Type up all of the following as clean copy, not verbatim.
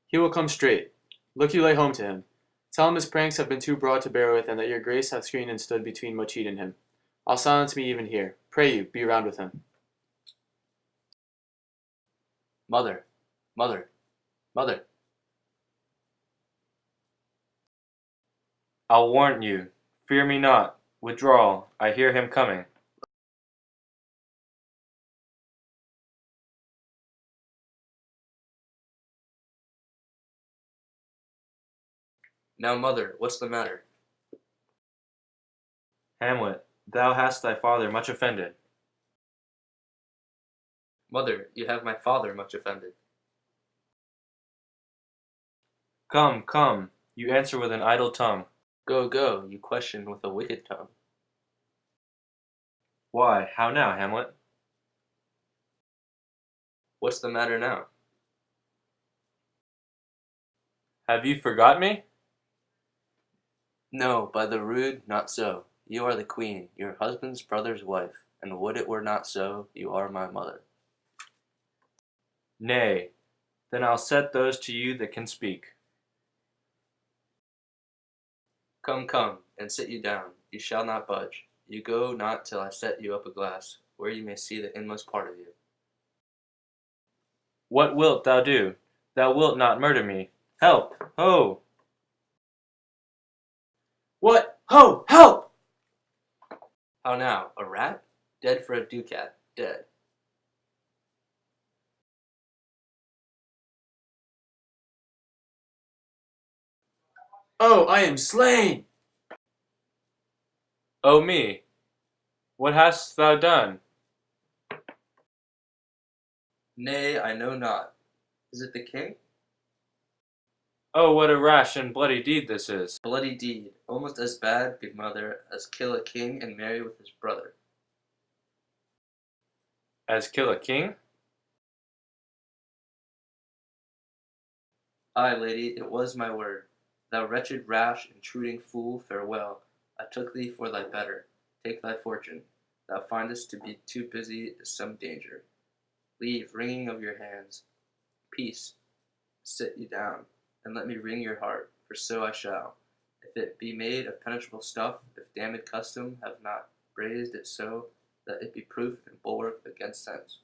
He will come straight. Look you lay home to him. Tell him his pranks have been too broad to bear with, and that your grace hath screened and stood between much heat and him. I'll silence me even here. Pray you, be round with him. Mother, mother, mother. I'll warn you. Fear me not. Withdraw. I hear him coming. Now, mother, what's the matter? Hamlet, thou hast thy father much offended. Mother, you have my father much offended. Come, come, you answer with an idle tongue. Go, go, you question with a wicked tongue. Why, how now, Hamlet? What's the matter now? Have you forgot me? No, by the rood, not so. You are the queen, your husband's brother's wife, and would it were not so, you are my mother. Nay, then I'll set those to you that can speak. Come, come, and sit you down. You shall not budge. You go not till I set you up a glass, where you may see the inmost part of you. What wilt thou do? Thou wilt not murder me. Help! Ho! What? Ho! Help! How now, a rat? Dead for a ducat, dead. Oh, I am slain! Oh me! What hast thou done? Nay, I know not. Is it the king? Oh, what a rash and bloody deed this is! Bloody deed, almost as bad, good mother, as kill a king and marry with his brother. As kill a king? Ay, lady, it was my word. Thou wretched, rash, intruding fool, farewell. I took thee for thy better. Take thy fortune. Thou findest to be too busy is some danger. Leave wringing of your hands. Peace. Sit you down, and let me wring your heart, for so I shall. If it be made of penetrable stuff, if damned custom have not brazed it so, that it be proof and bulwark against sense.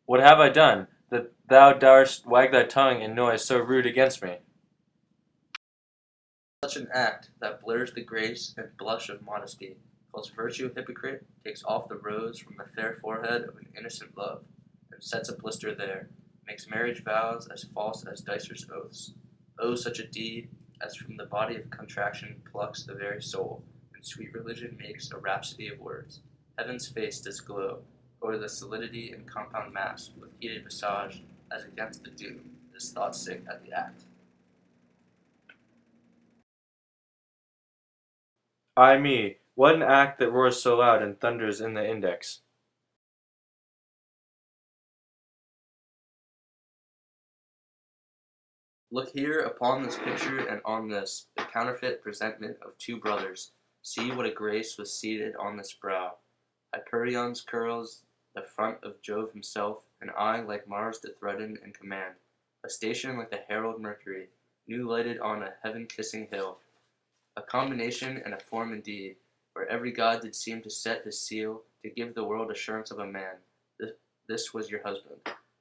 What have I done, that thou darst wag thy tongue in noise so rude against me? Such an act that blurs the grace and blush of modesty, calls virtue a hypocrite, takes off the rose from the fair forehead of an innocent love, and sets a blister there, makes marriage vows as false as dicers' oaths. Oh, such a deed, as from the body of contraction plucks the very soul, and sweet religion makes a rhapsody of words. Heaven's face does glow, o'er the solidity and compound mass, with heated visage, as against the doom, is thought sick at the act. Ay me, what an act that roars so loud and thunders in the index! Look here upon this picture and on this, the counterfeit presentment of two brothers. See what a grace was seated on this brow. Hyperion's curls, the front of Jove himself, an eye like Mars to threaten and command, a station like the herald Mercury, new lighted on a heaven-kissing hill. A combination and a form indeed, where every god did seem to set his seal, to give the world assurance of a man. This was your husband.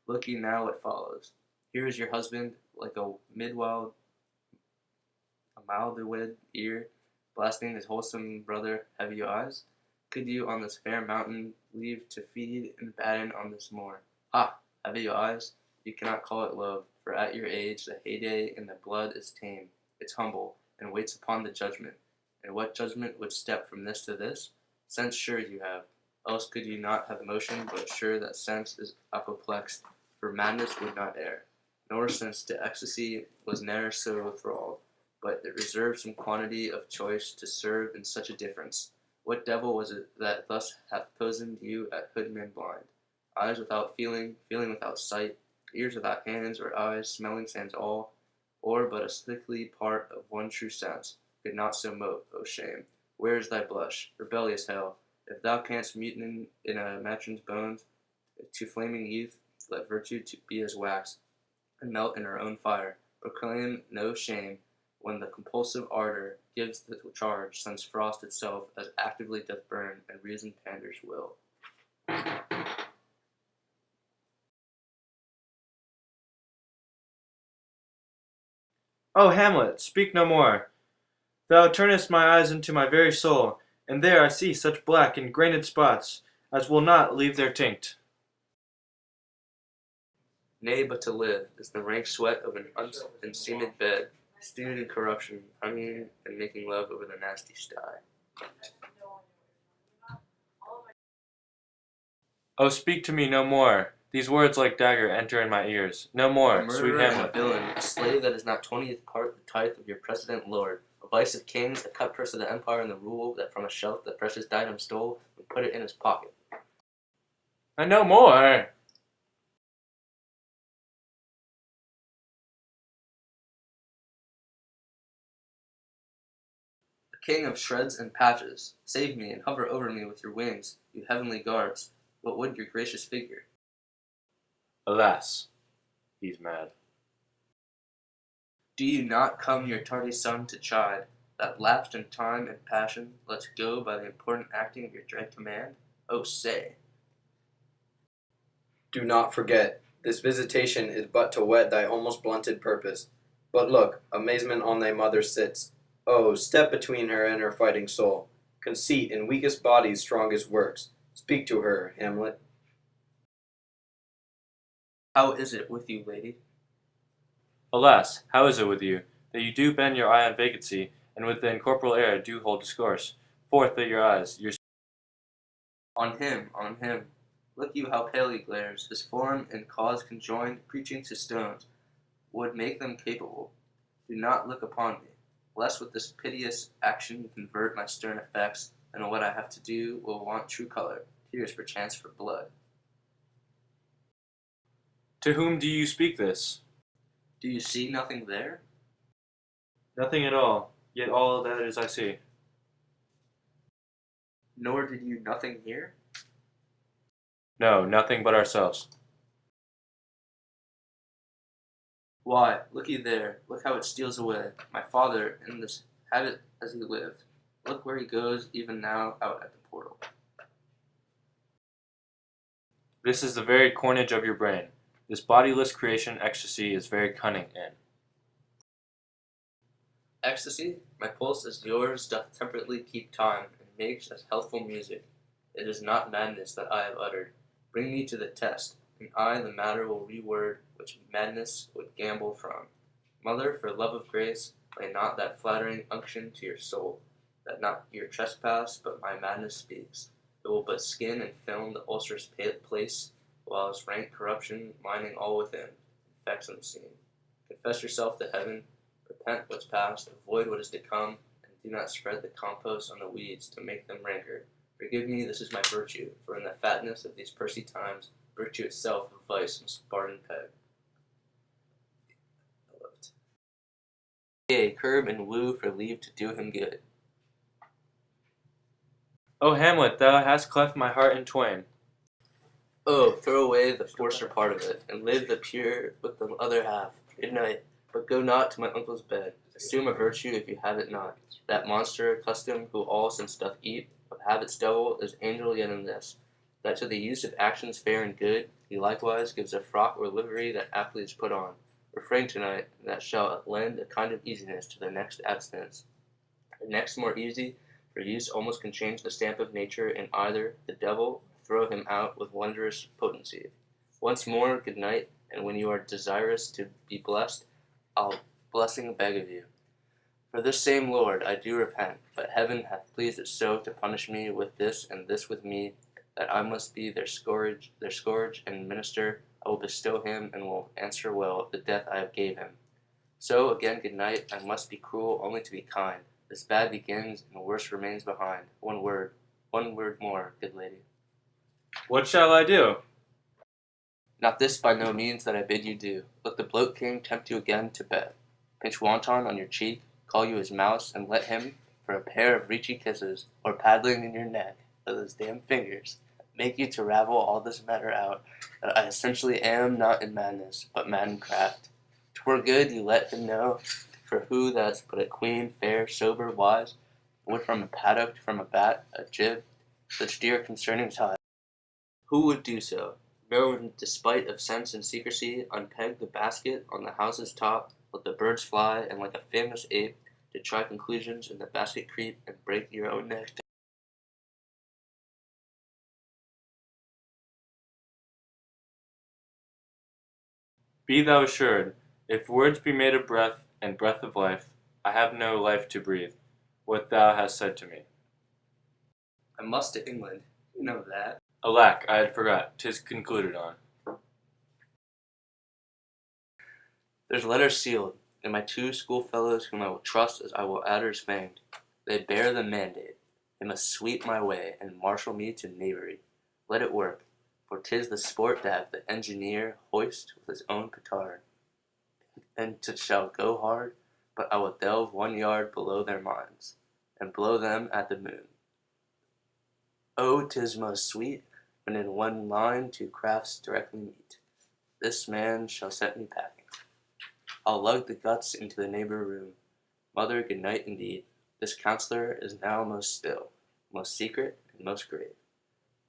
Look ye now what follows. Here is your husband, like a midwild, a mildewed ear, blasting his wholesome brother. Have you eyes? Could you on this fair mountain leave to feed and batten on this moor? Ha! Have you eyes? You cannot call it love, for at your age the heyday in the blood is tame. It's humble, and waits upon the judgment. And what judgment would step from this to this? Sense sure you have, else could you not have motion, but sure that sense is apoplexed, for madness would not err. Nor since to ecstasy was ne'er so thralled, but it reserved some quantity of choice to serve in such a difference. What devil was it that thus hath cozened you at hoodman blind? Eyes without feeling, feeling without sight, ears without hands or eyes, smelling sans all, or but a sickly part of one true sense, could not so mote, O shame. Where is thy blush, rebellious hell? If thou canst mutiny in a matron's bones, To flaming youth, let virtue to be as wax, and melt in her own fire. Proclaim no shame when the compulsive ardor gives the charge, since frost itself as actively doth burn, and reason panders will. O Hamlet, speak no more. Thou turnest my eyes into my very soul, and there I see such black and grained spots as will not leave their tinct. Nay, but to live is the rank sweat of an unseamed bed, stewed in corruption, honeying and making love over the nasty sty. Oh, speak to me no more. These words like dagger enter in my ears. No A more, sweet murderer and a Hamlet. villain, a slave that is not 20th part the tithe of your precedent lord, a vice of kings, a cutpurse of the empire, and the rule that from a shelf the precious diadem stole and put it in his pocket. And no more. King of shreds and patches, save me and hover over me with your wings, you heavenly guards. What would your gracious figure? Alas, he's mad. Do you not come your tardy son to chide, that lapsed in time and passion, let go by the important acting of your dread command? Oh, say! Do not forget, this visitation is but to whet thy almost blunted purpose. But look, amazement on thy mother sits. Oh, step between her and her fighting soul. Conceit in weakest bodies strongest works. Speak to her, Hamlet. How is it with you, lady? Alas, how is it with you, that you do bend your eye on vacancy, and with the incorporeal air do hold discourse? Forth at your eyes, your On him, on him. Look you how pale he glares, his form and cause conjoined, preaching to stones, would make them capable. Do not look upon me, lest with this piteous action you convert my stern effects, and what I have to do will want true color, tears perchance for blood. To whom do you speak this? Do you see nothing there? Nothing at all, yet all that is I see. Nor did you nothing hear? No, nothing but ourselves. Why, look ye there, look how it steals away. My father, in this habit as he lived. Look where he goes even now out at the portal. This is the very coinage of your brain. This bodiless creation ecstasy is very cunning in. Ecstasy, my pulse as yours doth temperately keep time, and makes as healthful music. It is not madness that I have uttered. Bring me to the test, and I the matter will reword which madness would gambol from. Mother, for love of grace, lay not that flattering unction to your soul, that not your trespass, but my madness speaks. It will but skin and film the ulcerous place, whilst rank corruption, mining all within, infects unseen. Confess yourself to heaven, repent what's past, avoid what is to come, and do not spread the compost on the weeds to make them rancor. Forgive me, this is my virtue, for in the fatness of these pursy times, virtue itself of vice and Spartan peg. Yea, curb and woo for leave to do him good. O Hamlet, thou hast cleft my heart in twain. Oh, throw away the coarser part of it, and live the pure with the other half. Good night, but go not to my uncle's bed. Assume a virtue if you have it not. That monster, custom, who all since doth eat, of habits devil, is angel yet in this, that to the use of actions fair and good, he likewise gives a frock or livery that aptly is put on. Refrain tonight, and that shall lend a kind of easiness to the next abstinence. The next more easy, for use almost can change the stamp of nature in either the devil, or throw him out with wondrous potency. Once more, good night, and when you are desirous to be blessed, I'll blessing beg of you. For this same Lord I do repent, but heaven hath pleased it so to punish me with this and this with me, that I must be their scourge and minister. I will bestow him and will answer well the death I have gave him. So again good night, I must be cruel only to be kind. This bad begins and worse remains behind. One word more, good lady. What shall I do? Not this by no means that I bid you do. Let the bloat king tempt you again to bed. Pinch wanton on your cheek, call you his mouse, and let him, for a pair of reachy kisses, or paddling in your neck with his damn fingers, make you to ravel all this matter out, that I essentially am not in madness, but mad in craft. 'Twere good you let him know, for who that's but a queen, fair, sober, wise, would from a paddock, from a bat, a jib, such dear concerning ties. Who would do so? Go in despite of sense and secrecy, unpeg the basket on the house's top, let the birds fly, and like a famous ape, to try conclusions in the basket creep, and break your own neck. Be thou assured, if words be made of breath, and breath of life, I have no life to breathe, what thou hast said to me. I must to England, you know that. Alack, I had forgot, 'tis concluded on. There's letters sealed, and my 2 schoolfellows whom I will trust as I will adders fanged. They bear the mandate. They must sweep my way, and marshal me to knavery. Let it work, for 'tis the sport to have the engineer hoist with his own petard. And 't shall go hard, but I will delve 1 yard below their minds, and blow them at the moon. Oh, 'tis most sweet, when in 1 line 2 crafts directly meet. This man shall set me packing. I'll lug the guts into the neighbor room. Mother, good night indeed. This counselor is now most still, most secret, and most grave.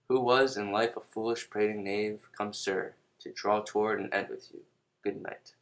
Who was in life a foolish prating knave, come, sir, to draw toward an end with you. Good night.